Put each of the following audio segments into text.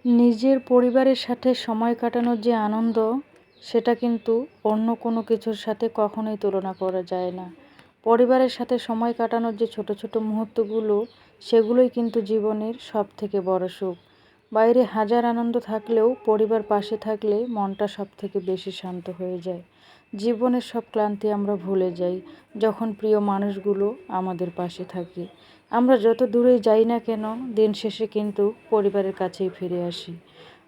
নিজের পরিবারের সাথে সময় কাটানোর যে আনন্দ, সেটা কিন্তু অন্য কোনো কিছুর সাথে কখনোই তুলনা করা যায় না। পরিবারের সাথে সময় কাটানোর যে ছোট ছোট মুহূর্তগুলো, সেগুলোই কিন্তু জীবনের সবথেকে বড় সুখ। বাইরে হাজার আনন্দ থাকলেও পরিবার পাশে থাকলে মনটা সবথেকে বেশি শান্ত হয়ে যায়। জীবনের সব ক্লান্তি আমরা ভুলে যাই যখন প্রিয় মানুষগুলো আমাদের পাশে থাকে। আমরা যত দূরেই যাই না কেন, দিন শেষে কিন্তু পরিবারের কাছেই ফিরে আসি।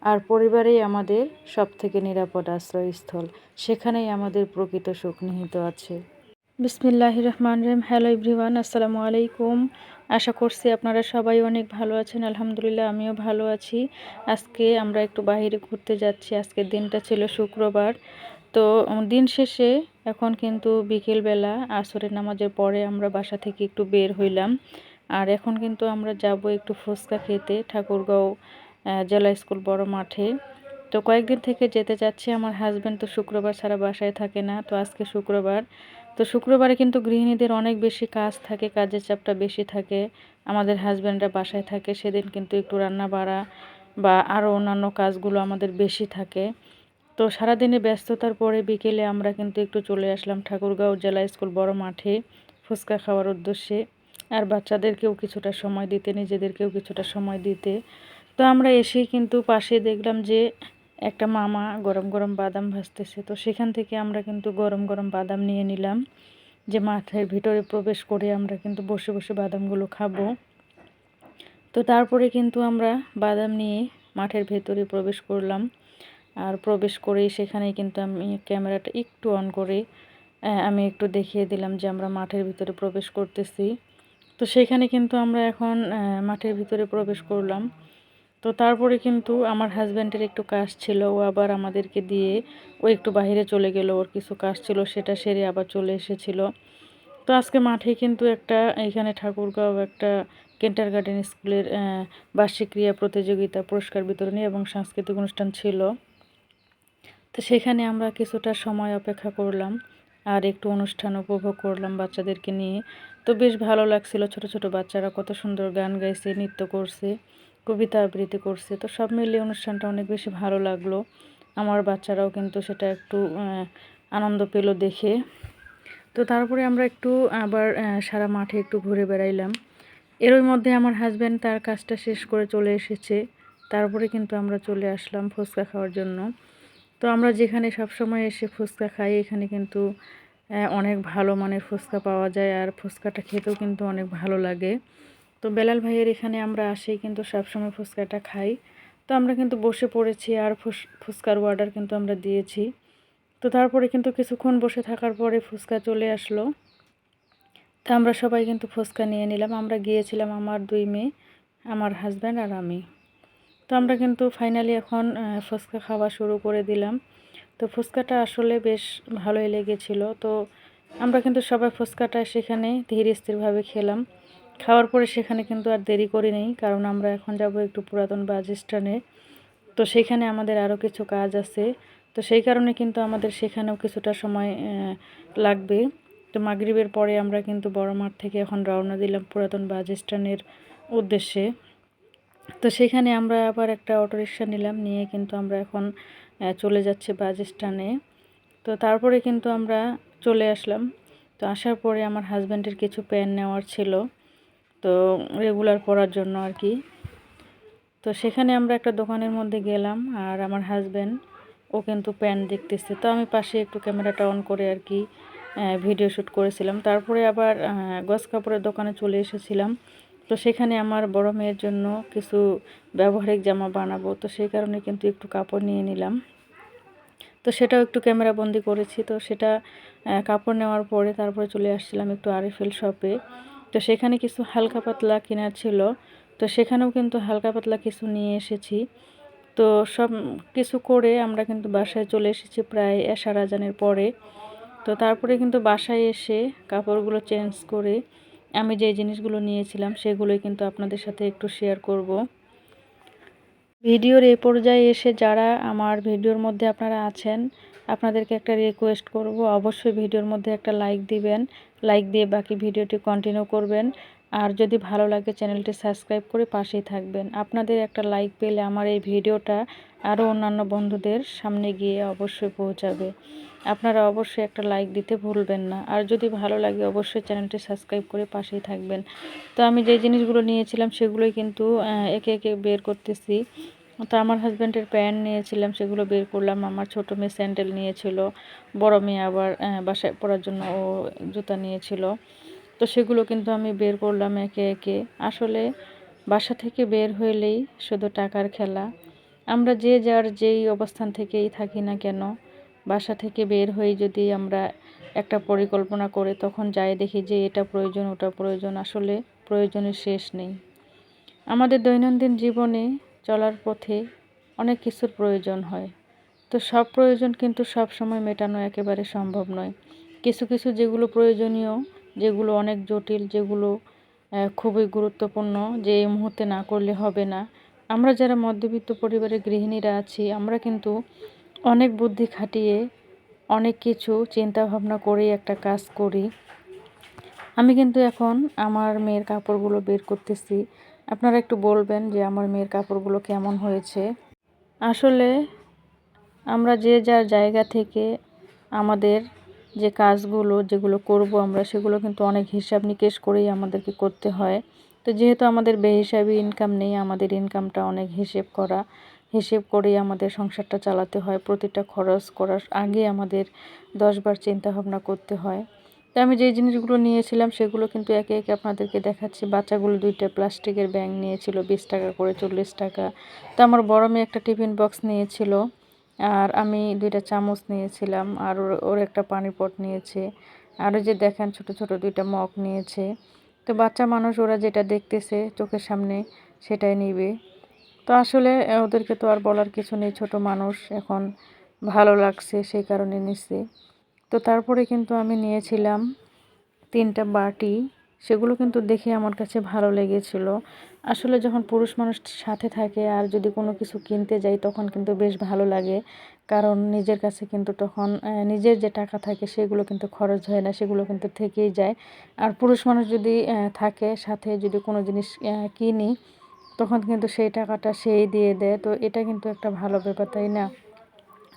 আর পরিবারেই আমাদের সবথেকে নিরাপদ আশ্রয়স্থল। সেখানেই আমাদের প্রকৃত সুখ নিহিত আছে। বিসমিল্লাহির রহমানির রহিম। হ্যালো এভরিওয়ান, আসসালামু আলাইকুম। আশা করছি আপনারা সবাই অনেক ভালো আছেন। আলহামদুলিল্লাহ, আমিও ভালো আছি। আজকে আমরা একটু বাইরে ঘুরতে যাচ্ছি। আজকের দিনটা ছিল শুক্রবার। তো দিন শেষে এখন কিন্তু বিকেলবেলা আসরের নামাজের পরে আমরা বাসা থেকে একটু বের হইলাম। আর এখন কিন্তু আমরা যাব একটু ফুচকা খেতে ঠাকুরগাঁও জেলা স্কুল বড় মাঠে। তো কয়েকদিন থেকে যেতে চাচ্ছি। আমার হাজব্যান্ড তো শুক্রবার ছাড়া বাসায় থাকে না। তো আজকে শুক্রবার। তো শুক্রবারে কিন্তু গৃহিণীদের অনেক বেশি কাজ থাকে, কাজের চাপটা বেশি থাকে। আমাদের হাজব্যান্ডরা বাসায় থাকে, সেদিন কিন্তু একটু রান্না বাড়া বা আরও অন্যান্য কাজগুলো আমাদের বেশি থাকে। তো সারাদিনে ব্যস্ততার পরে বিকেলে আমরা কিন্তু একটু চলে আসলাম ঠাকুরগাঁও জেলা স্কুল বড় মাঠে ফুচকা খাওয়ার উদ্দেশ্যে, আর বাচ্চাদেরকেও কিছুটা সময় দিতে, নিজেদেরকেও কিছুটা সময় দিতে। তো আমরা এসেই কিন্তু পাশে দেখলাম যে একটা মামা গরম গরম বাদাম ভাজতেছে। তো সেখান থেকে আমরা কিন্তু গরম গরম বাদাম নিয়ে নিলাম, যে মাঠের ভিতরে প্রবেশ করে আমরা কিন্তু বসে বসে বাদামগুলো খাবো। তো তারপরে কিন্তু আমরা বাদাম নিয়ে মাঠের ভেতরে প্রবেশ করলাম। আর প্রবেশ করেই সেখানে কিন্তু আমি ক্যামেরাটা একটু অন করে আমি একটু দেখিয়ে দিলাম যে আমরা মাঠের ভিতরে প্রবেশ করতেছি। তো সেখানে কিন্তু আমরা এখন মাঠের ভিতরে প্রবেশ করলাম। তো তারপরে কিন্তু আমার হাজব্যান্ডের একটু কাজ ছিল, ও আবার আমাদেরকে দিয়ে ও একটু বাইরে চলে গেল, ওর কিছু কাজ ছিল সেটা সেরে আবার চলে এসেছিল। তো আজকে মাঠে কিন্তু একটা এখানে ঠাকুরগাঁও একটা কিন্ডারগার্টেন স্কুলের বার্ষিক ক্রীড়া প্রতিযোগিতা, পুরস্কার বিতরণী এবং সাংস্কৃতিক অনুষ্ঠান ছিল। তো সেখানে আমরা কিছুটা সময় অপেক্ষা করলাম আর একটু অনুষ্ঠান উপভোগ করলাম বাচ্চাদেরকে নিয়ে। তো বেশ ভালো লাগছিল, ছোট ছোট বাচ্চারা কত সুন্দর গান গাইছে, নৃত্য করছে, কবিতা আবৃত্তি করছে। তো সব মিলিয়ে অনুষ্ঠানটা অনেক বেশি ভালো লাগলো। আমার বাচ্চারাও কিন্তু সেটা একটু আনন্দ পেল দেখে। তো তারপরে আমরা একটু আবার সারা মাঠে একটু ঘুরে বেড়াইলাম। এরই মধ্যে আমার হাজব্যান্ড তার কাজটা শেষ করে চলে এসেছে। তারপরে কিন্তু আমরা চলে আসলাম ফুচকা খাওয়ার জন্য। তো আমরা যেখানে সবসময় এসে ফুচকা খাই, এখানে কিন্তু অনেক ভালো মানের ফুচকা পাওয়া যায়, আর ফুচকাটা খেতেও কিন্তু অনেক ভালো লাগে। তো বেলাল ভাইয়ের এখানে আমরা আসেই কিন্তু সবসময় ফুচকাটা খাই। তো আমরা কিন্তু বসে পড়েছি আর ফুচকার অর্ডার কিন্তু আমরা দিয়েছি। তো তারপরে কিন্তু কিছুক্ষণ বসে থাকার পরে ফুচকা চলে আসলো। তো আমরা সবাই কিন্তু ফুচকা নিয়ে নিলাম। আমরা গিয়েছিলাম আমার 2 মেয়ে, আমার হাজব্যান্ড আর আমি। তো আমরা কিন্তু ফাইনালি এখন ফুচকা খাওয়া শুরু করে দিলাম। তো ফুচকাটা আসলে বেশ ভালোই লেগেছিল। তো আমরা কিন্তু সবাই ফুচকাটা সেখানে ধীরে স্থিরভাবে খেলাম। খাওয়ার পরে সেখানে কিন্তু আর দেরি করি নেই, কারণ আমরা এখন যাব একটু পুরাতন বাস স্ট্যান্ডে। তো সেখানে আমাদের আরও কিছু কাজ আছে। তো সেই কারণে কিন্তু আমাদের সেখানেও কিছুটা সময় লাগবে। তো মাগরিবের পরে আমরা কিন্তু বড় মাঠ থেকে এখন রওনা দিলাম পুরাতন বাস স্ট্যান্ডের উদ্দেশ্যে। তো সেখানে আমরা আবার একটা অটোরিকশা নিলাম, নিয়ে কিন্তু আমরা এখন চলে যাচ্ছি বাস স্ট্যান্ডে। তো তারপরে কিন্তু আমরা চলে আসলাম। তো আসার পরে আমার হাজব্যান্ডের কিছু প্যান্ট নেওয়ার ছিল, তো রেগুলার পরার জন্য আর কি। তো সেখানে আমরা একটা দোকানের মধ্যে গেলাম, আর আমার হাজব্যান্ড ও কিন্তু প্যান্ট দেখতেছে। তো আমি পাশে একটু ক্যামেরাটা অন করে আর কি ভিডিও শ্যুট করেছিলাম। তারপরে আবার গজ কাপড়ের দোকানে চলে এসেছিলাম। তো সেখানে আমার বড় মেয়ের জন্য কিছু ব্যবহারিক জামা বানাবো, তো সেই কারণে কিন্তু একটু কাপড় নিয়ে নিলাম। তো সেটাও একটু ক্যামেরা বন্দি করেছি। তো সেটা কাপড় নেওয়ার পরে তারপরে চলে আসছিলাম একটু আরএফএল শপে। তো সেখানে কিছু হালকা পাতলা কেনার ছিল, তো সেখানেও কিন্তু হালকা পাতলা কিছু নিয়ে এসেছি। তো সব কিছু করে আমরা কিন্তু বাসায় চলে এসেছি প্রায় এশার আজানের পরে। তো তারপরে কিন্তু বাসায় এসে কাপড়গুলো চেঞ্জ করে আমি যে জিনিসগুলো নিয়েছিলাম সেগুলোই কিন্তু আপনাদের সাথে একটু শেয়ার করব। ভিডিওর এই পর্যায়ে এসে যারা আমার ভিডিওর মধ্যে আপনারা আছেন, আপনাদেরকে একটা রিকোয়েস্ট করব, অবশ্যই ভিডিওর মধ্যে একটা লাইক দিবেন। লাইক দিয়ে বাকি ভিডিওটি কন্টিনিউ করবেন। আর যদি ভালো লাগে চ্যানেলটি সাবস্ক্রাইব করে পাশেই থাকবেন। আপনাদের একটা লাইক পেলে আমার এই ভিডিওটা আরও অন্যান্য বন্ধুদের সামনে গিয়ে অবশ্যই পৌঁছাবে। আপনারা অবশ্যই একটা লাইক দিতে ভুলবেন না। আর যদি ভালো লাগে অবশ্যই চ্যানেলটি সাবস্ক্রাইব করে পাশেই থাকবেন। তো আমি যে জিনিসগুলো নিয়েছিলাম সেগুলোই কিন্তু একে একে বের করতেছি। তো আমার হাজব্যান্ডের প্যান্ট নিয়েছিলাম, সেগুলো বের করলাম। আমার ছোটো মেয়ে স্যান্ডেল নিয়েছিল, বড় মেয়ে আবার বাসায় পরার জন্য ও জুতা নিয়েছিল। তো সেগুলো কিন্তু আমি বের করলাম একে একে। আসলে বাসা থেকে বের হইলেই শুধু টাকার খেলা। আমরা যে যার যেই অবস্থান থেকেই থাকি না কেন, বাসা থেকে বের হয়ে যদি আমরা একটা পরিকল্পনা করে তখন যাই দেখি যে এটা প্রয়োজন ওটা প্রয়োজন, আসলে প্রয়োজনের শেষ নেই। আমাদের দৈনন্দিন জীবনে চলার পথে অনেক কিছুর প্রয়োজন হয়। তো সব প্রয়োজন কিন্তু সব সময় মেটানো একেবারে সম্ভব নয়। কিছু কিছু যেগুলো প্রয়োজনীয়, যেগুলো অনেক জটিল, যেগুলো খুবই গুরুত্বপূর্ণ, যে এই মুহূর্তে না করলে হবে না, আমরা যারা মধ্যবিত্ত পরিবারের গৃহিণীরা আছি আমরা কিন্তু অনেক বুদ্ধি খাটিয়ে অনেক কিছু চিন্তা ভাবনা করেই একটা কাজ করি। আমি কিন্তু এখন আমার মেয়ের কাপড়গুলো বের করতেছি। আপনারা একটু বলবেন যে আমার মেয়ের কাপড়গুলো কেমন হয়েছে। আসলে আমরা যে যার জায়গা থেকে আমাদের যে কাজগুলো যেগুলো করব আমরা, সেগুলো কিন্তু অনেক হিসাব নিকেশ করেই আমাদেরকে করতে হয়। তো যেহেতু আমাদের বেহিসাবি ইনকাম নেই, আমাদের ইনকামটা অনেক হিসেব করেই আমাদের সংসারটা চালাতে হয়। প্রতিটা খরচ করার আগে আমাদের 10 বার চিন্তা ভাবনা করতে হয়। তো আমি যে জিনিসগুলো নিয়েছিলাম সেগুলো কিন্তু একে একে আপনাদেরকে দেখাচ্ছি। বাচ্চাগুলো 2টা প্লাস্টিকের ব্যাগ নিয়েছিল 20 টাকা করে, 40 টাকা। তো আমার বড় মেয়ে একটা টিফিন বক্স নিয়েছিল, আর আমি 2টা চামচ নিয়েছিলাম, আর ওর একটা পানি পট নিয়েছে। আর ওই যে দেখেন ছোট ছোট 2টা মগ নিয়েছে। তো বাচ্চা মানুষ, ওরা যেটা দেখতেছে চোখের সামনে সেটাই নিবে। তো আসলে ওদেরকে তো আর বলার কিছু নেই, ছোট মানুষ, এখন ভালো লাগছে সেই কারণে নিচ্ছে। তো তারপরে কিন্তু আমি নিয়েছিলাম 3টা বাটি। সেগুলো কিন্তু দেখে আমার কাছে ভালো লেগেছিল। আসলে যখন পুরুষ মানুষ সাথে থাকে আর যদি কোনো কিছু কিনতে যাই তখন কিন্তু বেশ ভালো লাগে। কারণ নিজের কাছে কিন্তু তখন নিজের যে টাকা থাকে সেগুলো কিন্তু খরচ হয় না, সেগুলো কিন্তু থেকেই যায়। আর পুরুষ মানুষ যদি থাকে সাথে, যদি কোনো জিনিস কিনি তখন কিন্তু সেই টাকাটা সেই দিয়ে দেয়। তো এটা কিন্তু একটা ভালো ব্যাপার, তাই না?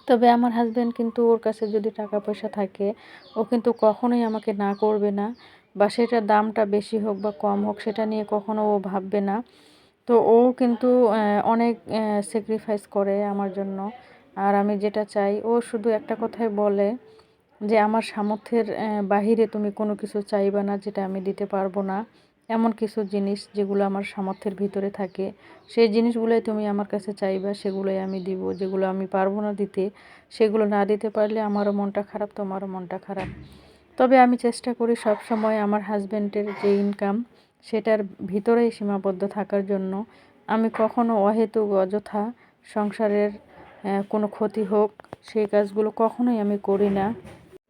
তবে আমার হাজব্যান্ড কিন্তু, ওর কাছে যদি টাকা পয়সা থাকে ও কিন্তু কখনোই আমাকে না করবে না, বা সেটার দামটা বেশি হোক বা কম হোক সেটা নিয়ে কখনো ও ভাববে না। তো ও কিন্তু অনেক স্যাক্রিফাইস করে আমার জন্য। আর আমি যেটা চাই ও শুধু একটা কথাই বলে যে আমার সামর্থ্যের বাহিরে তুমি কোনো কিছু চাইবা না যেটা আমি দিতে পারবো না। এমন কিছু জিনিস যেগুলো আমার সামর্থ্যের ভিতরে থাকে সেই জিনিসগুলোই তুমি আমার কাছে চাইবা, সেগুলোই আমি দিব। যেগুলো আমি পারবো না দিতে, সেগুলো না দিতে পারলে আমারও মনটা খারাপ, তোমারও মনটা খারাপ। তবে আমি চেষ্টা করি সব সময় আমার হাজব্যান্ডের যে ইনকাম সেটার ভিতরেই সীমাবদ্ধ থাকার জন্য। আমি কখনো অহেতুক অযথা সংসারের কোনো ক্ষতি হোক সেই কাজগুলো কখনোই আমি করি না।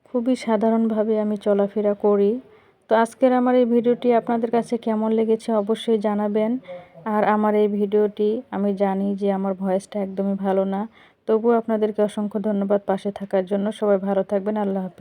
খুবই সাধারণভাবে আমি চলাফেরা করি। তো আজকের আমার এই ভিডিওটি আপনাদের কাছে কেমন লেগেছে অবশ্যই জানাবেন। আর আমার এই ভিডিওটি, আমি জানি যে আমার ভয়েসটা একদমই ভালো না, তবুও আপনাদেরকে অসংখ্য ধন্যবাদ পাশে থাকার জন্য। সবাই ভালো থাকবেন। আল্লাহ হাফেজ।